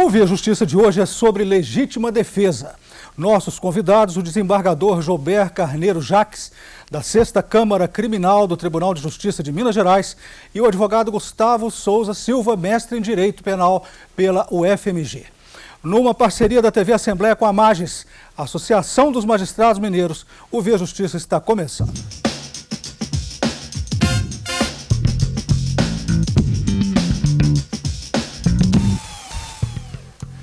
O Via Justiça de hoje é sobre legítima defesa. Nossos convidados, o desembargador Jober Carneiro Jaques, da 6ª Câmara Criminal do Tribunal de Justiça de Minas Gerais, e o advogado Gustavo Souza Silva, mestre em Direito Penal pela UFMG. Numa parceria da TV Assembleia com a Magis, Associação dos Magistrados Mineiros, o Via Justiça está começando.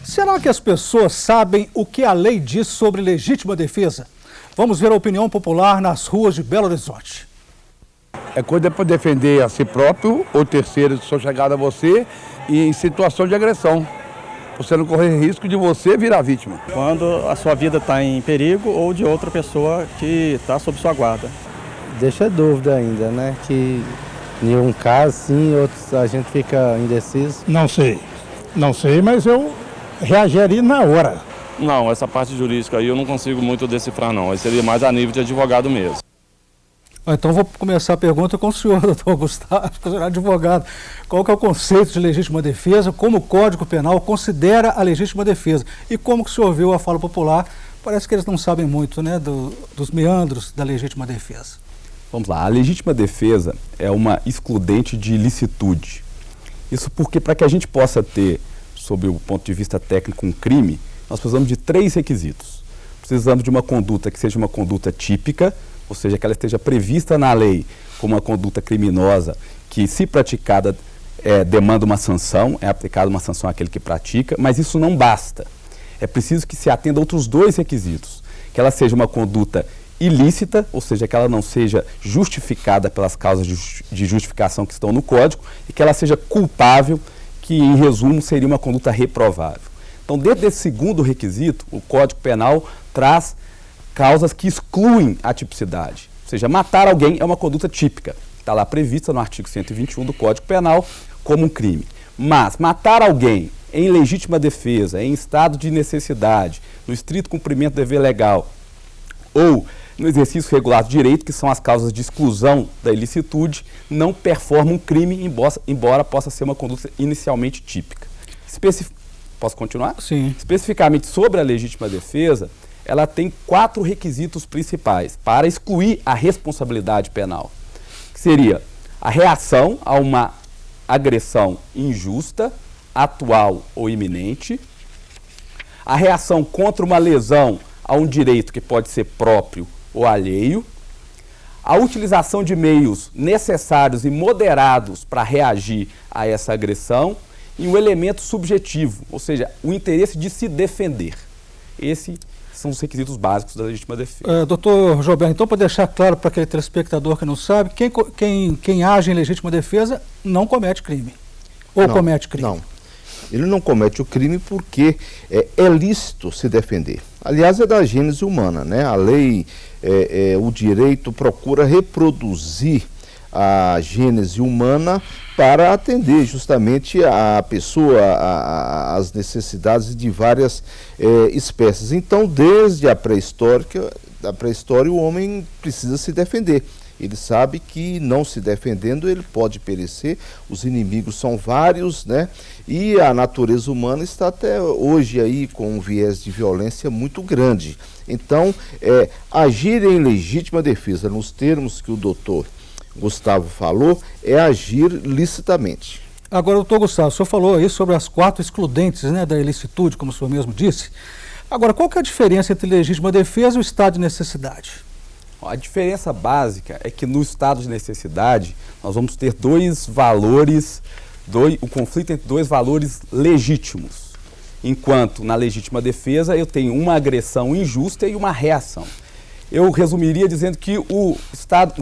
Será que as pessoas sabem o que a lei diz sobre legítima defesa? Vamos ver a opinião popular nas ruas de Belo Horizonte. É coisa para defender a si próprio ou terceiros que são chegados a você e em situação de agressão. Você não correr risco de você virar vítima. Quando a sua vida está em perigo ou de outra pessoa que está sob sua guarda. Deixa dúvida ainda, né? Que em um caso sim, outros a gente fica indeciso. Não sei, mas eu reagiria na hora. Não, essa parte jurídica aí eu não consigo muito decifrar não, aí seria mais a nível de advogado mesmo. Então vou começar a pergunta com o senhor, doutor Gustavo, que é advogado. Qual que é o conceito de legítima defesa, como o Código Penal considera a legítima defesa? E como que o senhor viu a fala popular? Parece que eles não sabem muito, né, dos meandros da legítima defesa. Vamos lá, a legítima defesa é uma excludente de ilicitude. Isso porque para que a gente possa ter, sob o ponto de vista técnico, um crime, nós precisamos de 3 requisitos. Precisamos de uma conduta que seja uma conduta típica, ou seja, que ela esteja prevista na lei como uma conduta criminosa, que se praticada demanda uma sanção, é aplicada uma sanção àquele que pratica, mas isso não basta. É preciso que se atenda a outros 2 requisitos, que ela seja uma conduta ilícita, ou seja, que ela não seja justificada pelas causas de justificação que estão no Código, e que ela seja culpável, que em resumo seria uma conduta reprovável. Então, dentro desse segundo requisito, o Código Penal traz causas que excluem a tipicidade. Ou seja, matar alguém é uma conduta típica. Está lá prevista no artigo 121 do Código Penal como um crime. Mas matar alguém em legítima defesa, em estado de necessidade, no estrito cumprimento do dever legal ou no exercício regular do direito, que são as causas de exclusão da ilicitude, não performa um crime, embora possa ser uma conduta inicialmente típica. Posso continuar? Sim. Especificamente sobre a legítima defesa, ela tem 4 requisitos principais para excluir a responsabilidade penal, que seria a reação a uma agressão injusta, atual ou iminente, a reação contra uma lesão a um direito que pode ser próprio ou alheio, a utilização de meios necessários e moderados para reagir a essa agressão e um elemento subjetivo, ou seja, o interesse de se defender. Esses são os requisitos básicos da legítima defesa. Doutor Jober, então, para deixar claro para aquele telespectador que não sabe, quem age em legítima defesa não comete crime. Ou não, comete crime? Não, ele não comete o crime porque é lícito se defender. Aliás, é da gênese humana, né? A lei, o direito procura reproduzir a gênese humana para atender justamente a pessoa, as necessidades de várias espécies. Então, desde a pré-história, o homem precisa se defender. Ele sabe que não se defendendo ele pode perecer, os inimigos são vários, né? E a natureza humana está até hoje aí com um viés de violência muito grande. Então, agir em legítima defesa, nos termos que o doutor Gustavo falou, é agir licitamente. Agora, doutor Gustavo, o senhor falou aí sobre as 4 excludentes, né, da ilicitude, como o senhor mesmo disse. Agora, qual que é a diferença entre legítima defesa e o estado de necessidade? A diferença básica é que no estado de necessidade nós vamos ter 2 valores, o conflito entre 2 valores legítimos, enquanto na legítima defesa eu tenho uma agressão injusta e uma reação. Eu resumiria dizendo que o estado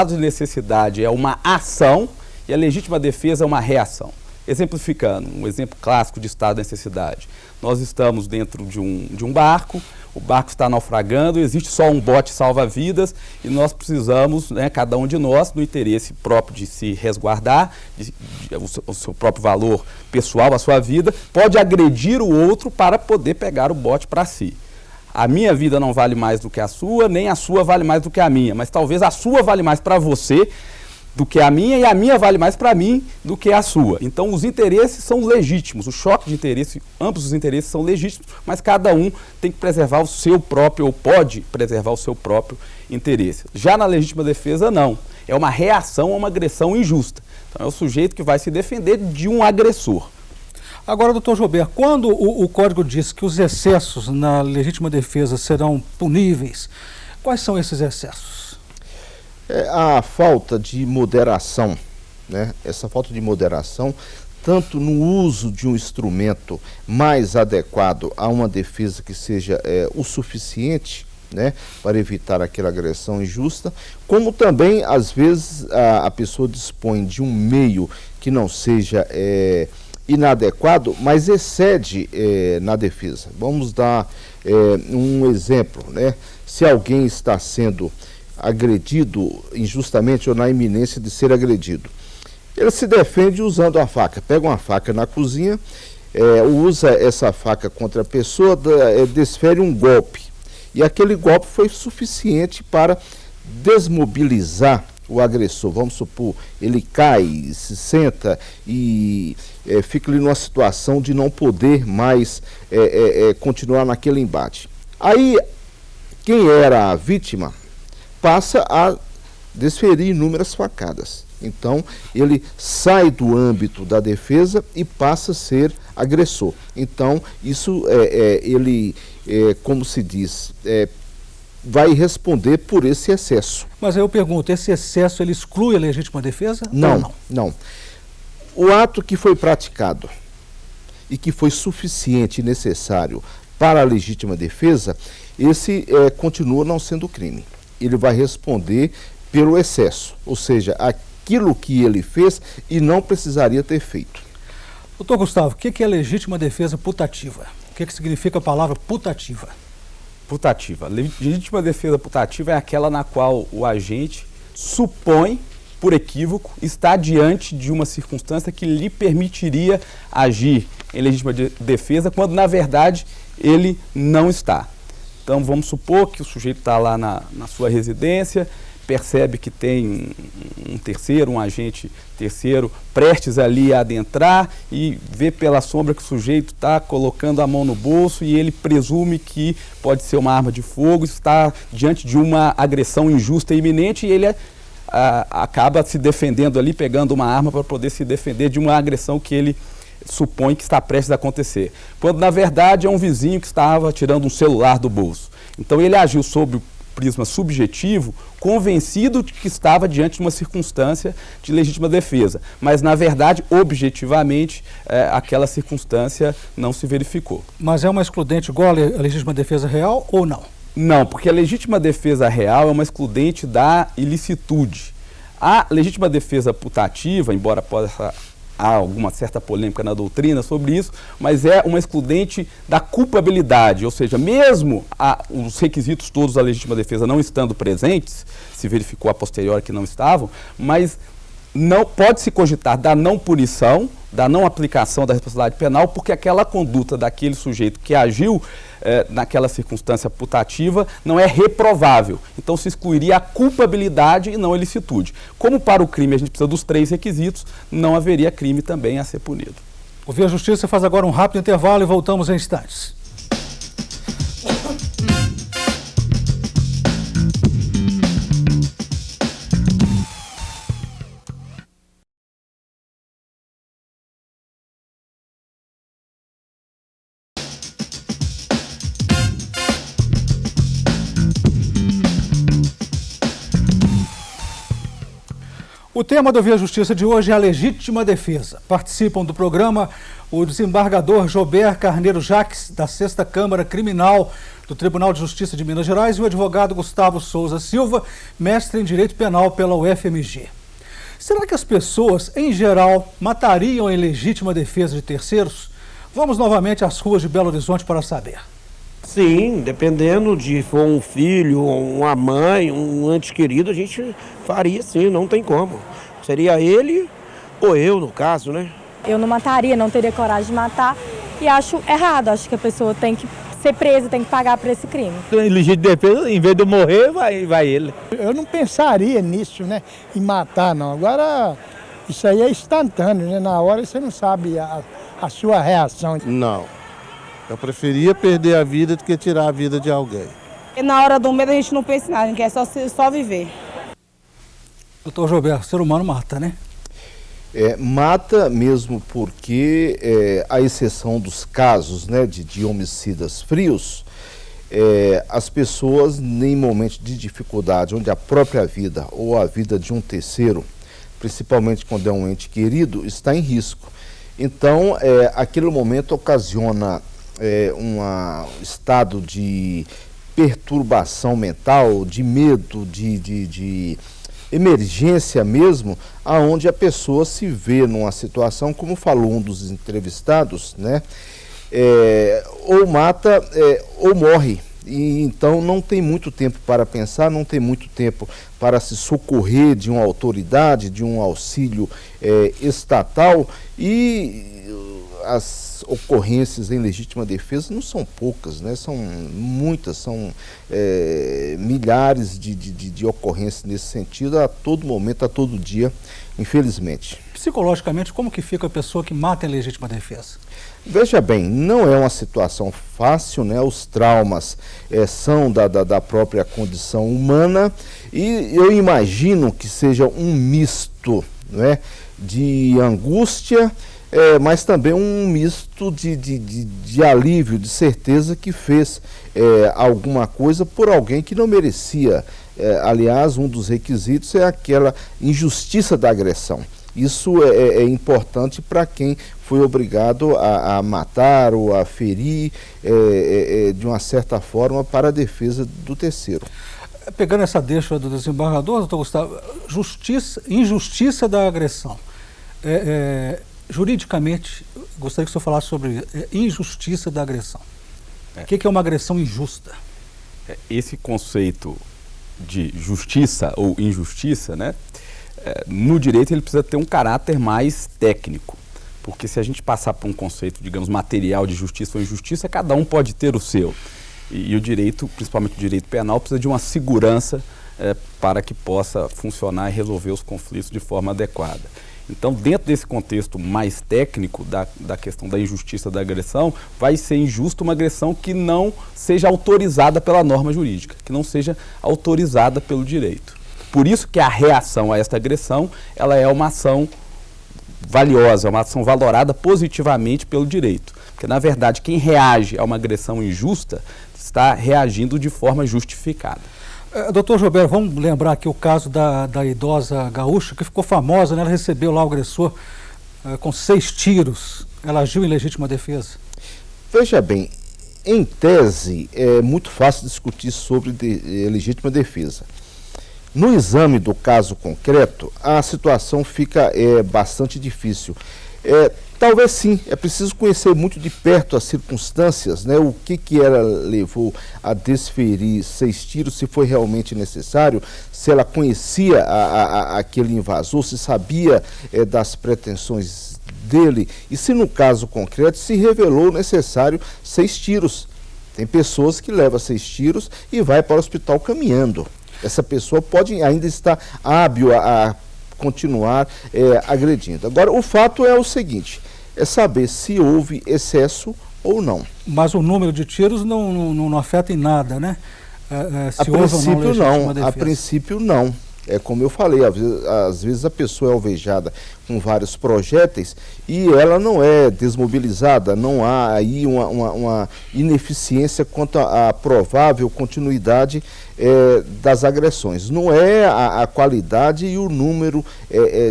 de necessidade é uma ação e a legítima defesa é uma reação. Exemplificando, um exemplo clássico de estado de necessidade. Nós estamos dentro de um barco, o barco está naufragando, existe só um bote salva-vidas e nós precisamos, né, cada um de nós, no interesse próprio de se resguardar, o seu próprio valor pessoal, a sua vida, pode agredir o outro para poder pegar o bote para si. A minha vida não vale mais do que a sua, nem a sua vale mais do que a minha, mas talvez a sua vale mais para você, do que a minha e a minha vale mais para mim do que a sua. Então os interesses são legítimos, o choque de interesse, ambos os interesses são legítimos, mas cada um tem que preservar o seu próprio, ou pode preservar o seu próprio interesse. Já na legítima defesa, não. É uma reação a uma agressão injusta. Então é o sujeito que vai se defender de um agressor. Agora, doutor Joberto, quando o Código diz que os excessos na legítima defesa serão puníveis, quais são esses excessos? A falta de moderação, né? Essa falta de moderação, tanto no uso de um instrumento mais adequado a uma defesa que seja o suficiente, né, para evitar aquela agressão injusta, como também, às vezes, a pessoa dispõe de um meio que não seja inadequado, mas excede na defesa. Vamos dar um exemplo, né? Se alguém está sendo agredido injustamente ou na iminência de ser agredido, ele se defende usando a faca. Pega uma faca na cozinha, usa essa faca contra a pessoa, desfere um golpe. E aquele golpe foi suficiente para desmobilizar o agressor. Vamos supor, ele cai, se senta e fica ali numa situação de não poder mais continuar naquele embate. Aí, quem era a vítima passa a desferir inúmeras facadas. Então, ele sai do âmbito da defesa e passa a ser agressor. Então, isso como se diz, vai responder por esse excesso. Mas aí eu pergunto, esse excesso ele exclui a legítima defesa? Não. O ato que foi praticado e que foi suficiente e necessário para a legítima defesa, esse continua não sendo crime. Ele vai responder pelo excesso, ou seja, aquilo que ele fez e não precisaria ter feito. Doutor Gustavo, o que é legítima defesa putativa? O que significa a palavra putativa? Putativa. Legítima defesa putativa é aquela na qual o agente supõe, por equívoco, estar diante de uma circunstância que lhe permitiria agir em legítima defesa, quando na verdade ele não está. Então vamos supor que o sujeito está lá na sua residência, percebe que tem um agente terceiro, prestes ali a adentrar e vê pela sombra que o sujeito está colocando a mão no bolso e ele presume que pode ser uma arma de fogo, está diante de uma agressão injusta e iminente e ele acaba se defendendo ali, pegando uma arma para poder se defender de uma agressão que ele supõe que está prestes a acontecer. Quando na verdade é um vizinho que estava tirando um celular do bolso. Então ele agiu sob o prisma subjetivo, convencido de que estava diante de uma circunstância de legítima defesa. Mas, na verdade, objetivamente, aquela circunstância não se verificou. Mas é uma excludente igual a legítima defesa real ou não? Não, porque a legítima defesa real é uma excludente da ilicitude. A legítima defesa putativa, embora possa há alguma certa polêmica na doutrina sobre isso, mas é uma excludente da culpabilidade, ou seja, mesmo os requisitos todos da legítima defesa não estando presentes, se verificou a posteriori que não estavam, mas não pode-se cogitar da não punição, da não aplicação da responsabilidade penal, porque aquela conduta daquele sujeito que agiu naquela circunstância putativa não é reprovável. Então se excluiria a culpabilidade e não a ilicitude. Como para o crime a gente precisa dos 3 requisitos, não haveria crime também a ser punido. O Via Justiça faz agora um rápido intervalo e voltamos em instantes. O tema do Via Justiça de hoje é a legítima defesa. Participam do programa o desembargador Joberto Carneiro Jacques, da 6ª Câmara Criminal do Tribunal de Justiça de Minas Gerais, e o advogado Gustavo Souza Silva, mestre em Direito Penal pela UFMG. Será que as pessoas, em geral, matariam em legítima defesa de terceiros? Vamos novamente às ruas de Belo Horizonte para saber. Sim, dependendo de for um filho, uma mãe, um ente querido, a gente faria sim, não tem como. Seria ele ou eu, no caso, né? Eu não mataria, não teria coragem de matar e acho errado. Acho que a pessoa tem que ser preso, tem que pagar por esse crime. Em legítima defesa, em vez de eu morrer, vai ele. Eu não pensaria nisso, né? Em matar, não. Agora, isso aí é instantâneo, né? Na hora você não sabe a sua reação. Não. Eu preferia perder a vida do que tirar a vida de alguém. E na hora do medo a gente não pensa em nada, a gente quer só viver. Doutor Joberto, o ser humano mata, né? Mata mesmo porque, à exceção dos casos, né, de homicidas frios, as pessoas, em momentos de dificuldade, onde a própria vida ou a vida de um terceiro, principalmente quando é um ente querido, está em risco. Então, aquele momento ocasiona um estado de perturbação mental, de medo, de emergência mesmo, aonde a pessoa se vê numa situação, como falou um dos entrevistados, né, ou mata ou morre. E então não tem muito tempo para pensar, não tem muito tempo para se socorrer de uma autoridade, de um auxílio estatal, e as ocorrências em legítima defesa não são poucas, né? São muitas, são milhares de ocorrências nesse sentido a todo momento, a todo dia, infelizmente. Psicologicamente, como que fica a pessoa que mata em legítima defesa? Veja bem, não é uma situação fácil, né? Os traumas são da própria condição humana, e eu imagino que seja um misto, né, de angústia, mas também um misto de alívio, de certeza que fez alguma coisa por alguém que não merecia. Aliás, um dos requisitos é aquela injustiça da agressão. Isso é importante para quem foi obrigado a matar ou a ferir, de uma certa forma, para a defesa do terceiro. Pegando essa deixa do desembargador, doutor Gustavo, injustiça da agressão. Juridicamente, gostaria que o senhor falasse sobre injustiça da agressão. O que é uma agressão injusta? Esse conceito de justiça ou injustiça, né? No direito ele precisa ter um caráter mais técnico, porque se a gente passar por um conceito, digamos, material de justiça ou injustiça, cada um pode ter o seu. E o direito, principalmente o direito penal, precisa de uma segurança para que possa funcionar e resolver os conflitos de forma adequada. Então, dentro desse contexto mais técnico da questão da injustiça da agressão, vai ser injusta uma agressão que não seja autorizada pela norma jurídica, que não seja autorizada pelo direito. Por isso que a reação a esta agressão, ela é uma ação valiosa, uma ação valorada positivamente pelo direito. Porque, na verdade, quem reage a uma agressão injusta está reagindo de forma justificada. Doutor Joberto, vamos lembrar aqui o caso da idosa gaúcha, que ficou famosa, né? Ela recebeu lá o agressor com 6 tiros. Ela agiu em legítima defesa? Veja bem, em tese, é muito fácil discutir sobre legítima defesa. No exame do caso concreto, a situação fica bastante difícil. Talvez sim, é preciso conhecer muito de perto as circunstâncias, né? O que ela levou a desferir 6 tiros, se foi realmente necessário, se ela conhecia aquele invasor, se sabia das pretensões dele, e se no caso concreto se revelou necessário 6 tiros. Tem pessoas que levam 6 tiros e vai para o hospital caminhando. Essa pessoa pode ainda estar hábil a continuar agredindo. Agora, o fato é o seguinte, é saber se houve excesso ou não. Mas o número de tiros não afeta em nada, né? A princípio não, a princípio não. É como eu falei, às vezes a pessoa é alvejada com vários projéteis e ela não é desmobilizada, não há aí uma ineficiência quanto à provável continuidade das agressões. Não é a qualidade e o número,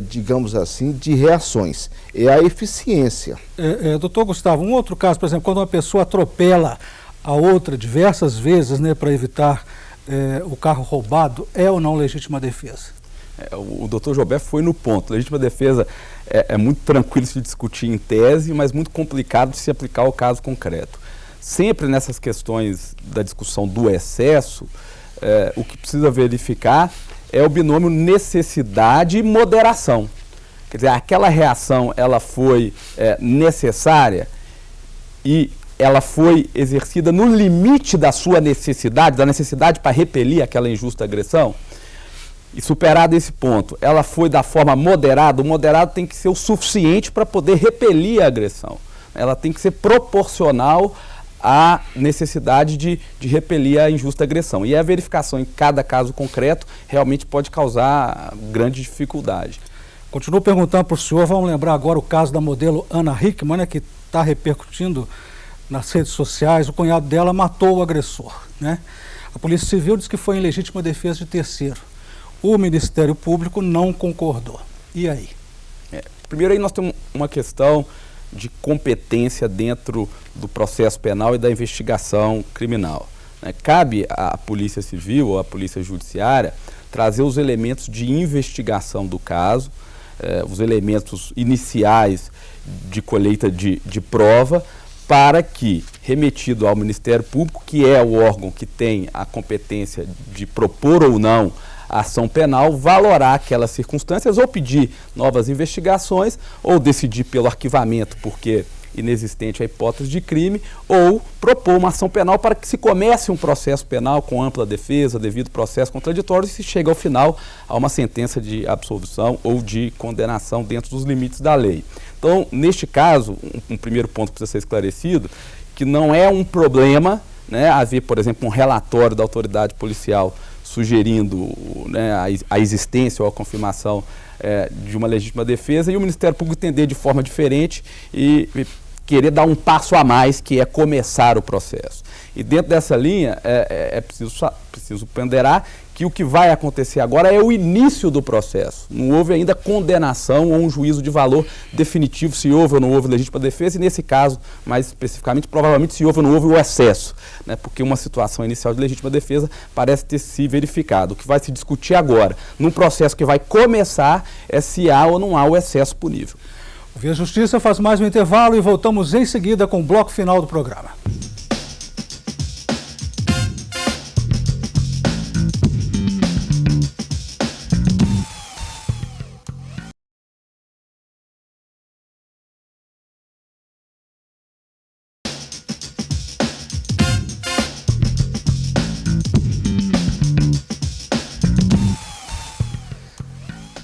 digamos assim, de reações, é a eficiência. Doutor Gustavo, um outro caso, por exemplo, quando uma pessoa atropela a outra diversas vezes, né, para evitar o carro roubado, é ou não legítima defesa? O doutor Joberto foi no ponto. Legítima defesa é muito tranquilo se discutir em tese, mas muito complicado de se aplicar ao caso concreto. Sempre nessas questões da discussão do excesso, o que precisa verificar é o binômio necessidade e moderação. Quer dizer, aquela reação ela foi necessária e ela foi exercida no limite da sua necessidade, da necessidade para repelir aquela injusta agressão? E superado esse ponto, ela foi da forma moderada? O moderado tem que ser o suficiente para poder repelir a agressão. Ela tem que ser proporcional à necessidade de repelir a injusta agressão. E a verificação em cada caso concreto realmente pode causar grande dificuldade. Continuo perguntando para o senhor, vamos lembrar agora o caso da modelo Ana Hickman, né, que está repercutindo nas redes sociais. O cunhado dela matou o agressor, né? A Polícia Civil diz que foi em legítima defesa de terceiro. O Ministério Público não concordou. E aí? Primeiro aí nós temos uma questão de competência dentro do processo penal e da investigação criminal, né? Cabe à Polícia Civil ou à Polícia Judiciária trazer os elementos de investigação do caso, os elementos iniciais de colheita de prova, para que, remetido ao Ministério Público, que é o órgão que tem a competência de propor ou não a ação penal, valorar aquelas circunstâncias ou pedir novas investigações ou decidir pelo arquivamento, porque inexistente a hipótese de crime, ou propor uma ação penal para que se comece um processo penal com ampla defesa, devido processo contraditório, e se chega ao final a uma sentença de absolvição ou de condenação dentro dos limites da lei. Então, neste caso, um primeiro ponto que precisa ser esclarecido, que não é um problema, né, haver, por exemplo, um relatório da autoridade policial sugerindo, né, a existência ou a confirmação de uma legítima defesa, e o Ministério Público entender de forma diferente e querer dar um passo a mais, que é começar o processo. E dentro dessa linha, preciso ponderar que o que vai acontecer agora é o início do processo. Não houve ainda condenação ou um juízo de valor definitivo se houve ou não houve legítima defesa, e nesse caso, mais especificamente, provavelmente se houve ou não houve o excesso, né? Porque uma situação inicial de legítima defesa parece ter se verificado. O que vai se discutir agora, num processo que vai começar, é se há ou não há o excesso punível. O Via Justiça faz mais um intervalo e voltamos em seguida com o bloco final do programa.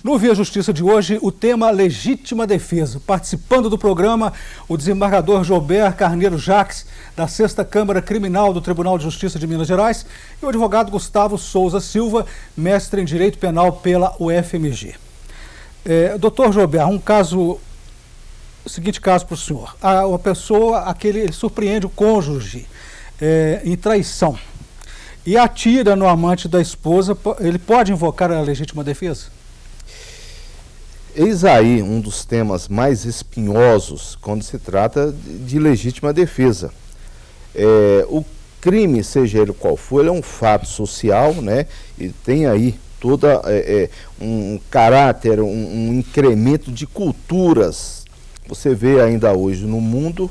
No Via Justiça de hoje, o tema legítima defesa. Participando do programa, o desembargador Jober Carneiro Jacques, da 6ª Câmara Criminal do Tribunal de Justiça de Minas Gerais, e o advogado Gustavo Souza Silva, mestre em Direito Penal pela UFMG. Doutor Jober, seguinte caso para o senhor. A pessoa, ele surpreende o cônjuge em traição e atira no amante da esposa, ele pode invocar a legítima defesa? Eis aí um dos temas mais espinhosos quando se trata de legítima defesa. O crime, seja ele qual for, ele é um fato social, né? E tem aí toda um caráter, um incremento de culturas. Você vê ainda hoje no mundo,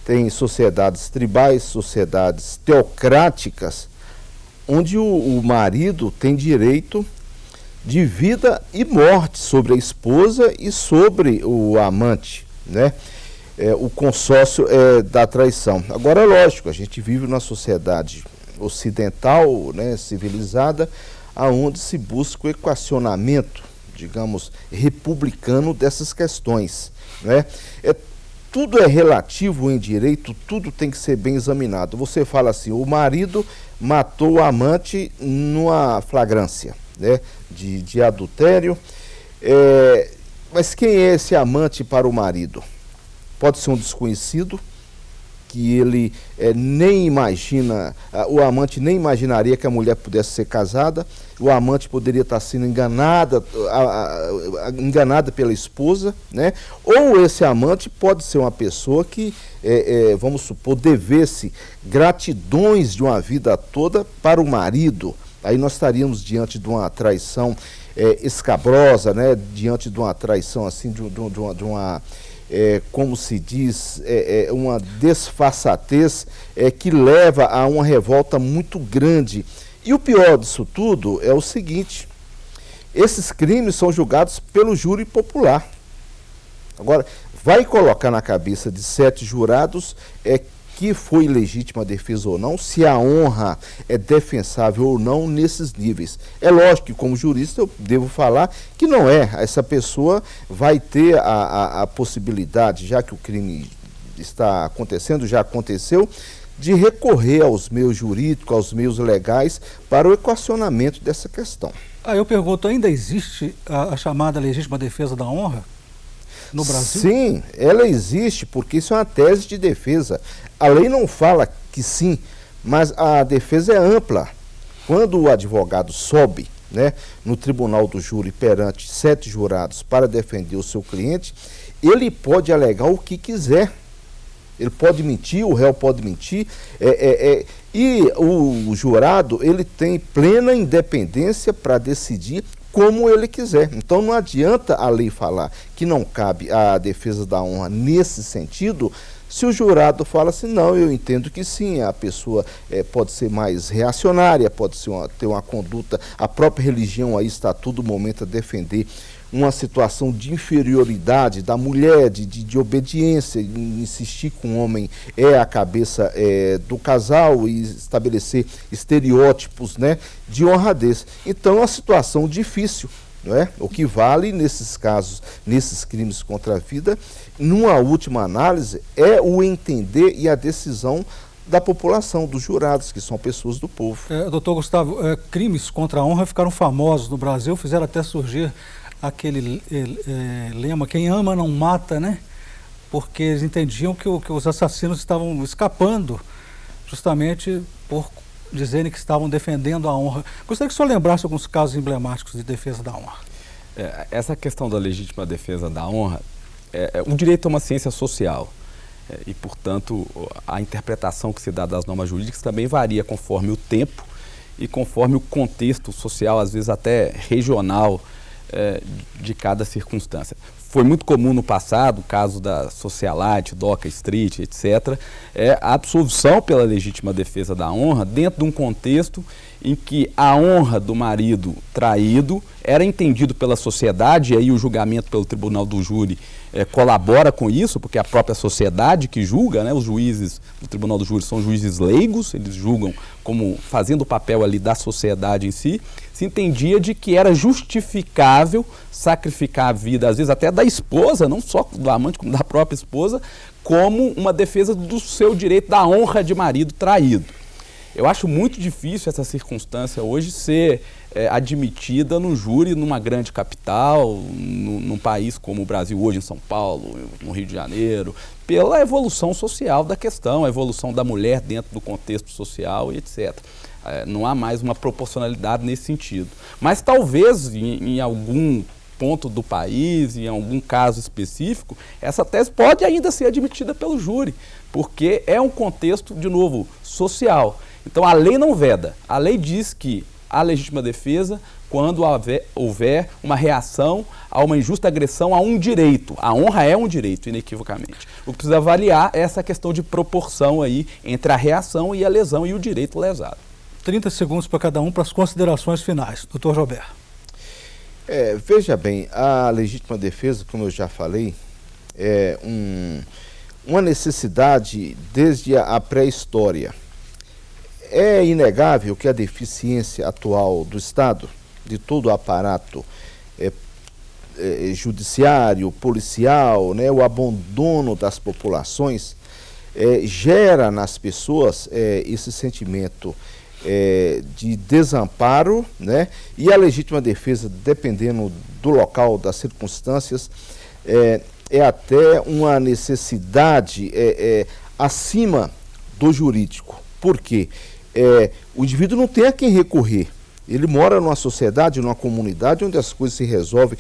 tem sociedades tribais, sociedades teocráticas, onde o marido tem direito de vida e morte sobre a esposa e sobre o amante, né? O consórcio da traição. Agora, é lógico, a gente vive numa sociedade ocidental, né, civilizada, aonde se busca o equacionamento, digamos, republicano dessas questões, né? Tudo é relativo em direito, tudo tem que ser bem examinado. Você fala assim, o marido matou o amante numa flagrância, né, de adultério, mas quem é esse amante para o marido? Pode ser um desconhecido, que ele nem imagina, o amante nem imaginaria que a mulher pudesse ser casada, o amante poderia estar sendo enganada pela esposa, né? Ou esse amante pode ser uma pessoa que, vamos supor, devesse gratidões de uma vida toda para o marido. Aí nós estaríamos diante de uma traição escabrosa, né? Diante de uma traição assim, de uma como se diz, uma desfaçatez que leva a uma revolta muito grande. E o pior disso tudo é o seguinte: esses crimes são julgados pelo júri popular. Agora, vai colocar na cabeça de 7 jurados que foi legítima defesa ou não, se a honra é defensável ou não nesses níveis. É lógico que, como jurista, eu devo falar que não é. Essa pessoa vai ter a possibilidade, já que o crime está acontecendo, já aconteceu, de recorrer aos meios jurídicos, aos meios legais, para o equacionamento dessa questão. Eu pergunto, ainda existe a chamada legítima defesa da honra no Brasil? Sim, ela existe, porque isso é uma tese de defesa. A lei não fala que sim, mas a defesa é ampla. Quando o advogado sobe, né, no tribunal do júri perante 7 jurados para defender o seu cliente, ele pode alegar o que quiser. Ele pode mentir, o réu pode mentir, e o jurado ele tem plena independência para decidir como ele quiser. Então não adianta a lei falar que não cabe a defesa da honra nesse sentido, se o jurado fala assim, não, eu entendo que sim, a pessoa pode ser mais reacionária, pode ser ter uma conduta, a própria religião aí está a todo momento a defender uma situação de inferioridade da mulher, de obediência, insistir que um homem é a cabeça do casal e estabelecer estereótipos, né, de honradez. Então é uma situação difícil, não é? O que vale nesses casos, nesses crimes contra a vida, numa última análise, é o entender e a decisão da população, dos jurados, que são pessoas do povo. Doutor Gustavo, crimes contra a honra ficaram famosos no Brasil, fizeram até surgir aquele lema, quem ama não mata, né? Porque eles entendiam que os assassinos estavam escapando justamente por dizerem que estavam defendendo a honra. Gostaria que o senhor lembrasse alguns casos emblemáticos de defesa da honra. Essa questão da legítima defesa da honra, o direito é uma ciência social e, portanto, a interpretação que se dá das normas jurídicas também varia conforme o tempo e conforme o contexto social, às vezes até regional, de cada circunstância. Foi muito comum no passado, o caso da Socialite, Doca Street, etc., a absolvição pela legítima defesa da honra dentro de um contexto em que a honra do marido traído era entendido pela sociedade, e aí o julgamento pelo tribunal do júri colabora com isso, porque é a própria sociedade que julga, né? Os juízes do tribunal do júri são juízes leigos, eles julgam como fazendo o papel ali da sociedade em si. Se entendia de que era justificável sacrificar a vida, às vezes até da esposa, não só do amante, como da própria esposa, como uma defesa do seu direito da honra de marido traído. Eu acho muito difícil essa circunstância hoje ser admitida no júri numa grande capital, num país como o Brasil hoje, em São Paulo, no Rio de Janeiro, pela evolução social da questão, a evolução da mulher dentro do contexto social e etc. Não há mais uma proporcionalidade nesse sentido. Mas talvez em algum ponto do país, em algum caso específico, essa tese pode ainda ser admitida pelo júri, porque é um contexto, de novo, social. Então a lei não veda, a lei diz que há legítima defesa quando houver uma reação a uma injusta agressão a um direito. A honra é um direito, inequivocamente. O que precisa avaliar é essa questão de proporção aí entre a reação e a lesão e o direito lesado. 30 segundos para cada um para as considerações finais. Doutor Joubert. Veja bem, a legítima defesa, como eu já falei, é uma necessidade desde a pré-história. É inegável que a deficiência atual do Estado, de todo o aparato judiciário, policial, né, o abandono das populações, gera nas pessoas esse sentimento de desamparo, né, e a legítima defesa, dependendo do local, das circunstâncias, é até uma necessidade acima do jurídico. Por quê? O indivíduo não tem a quem recorrer. Ele mora numa sociedade, numa comunidade onde as coisas se resolvem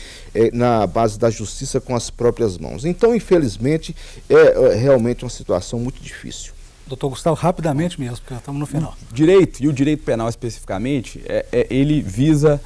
na base da justiça com as próprias mãos. Então, infelizmente, é realmente uma situação muito difícil. Doutor Gustavo, rapidamente mesmo, porque já estamos no final. Direito, e o direito penal especificamente, ele visa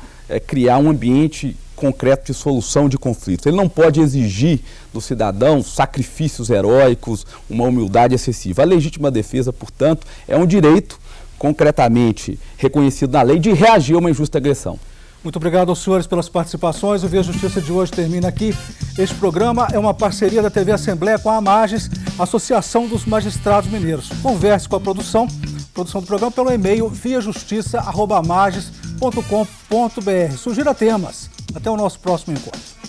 criar um ambiente concreto de solução de conflitos. Ele não pode exigir do cidadão sacrifícios heróicos, uma humildade excessiva. A legítima defesa, portanto, é um direito concretamente reconhecido na lei de reagir a uma injusta agressão. Muito obrigado aos senhores pelas participações. O Via Justiça de hoje termina aqui. Este programa é uma parceria da TV Assembleia com a AMAGES, Associação dos Magistrados Mineiros. Converse com a produção do programa pelo e-mail viajustiça@amages.com.br. Sugira temas. Até o nosso próximo encontro.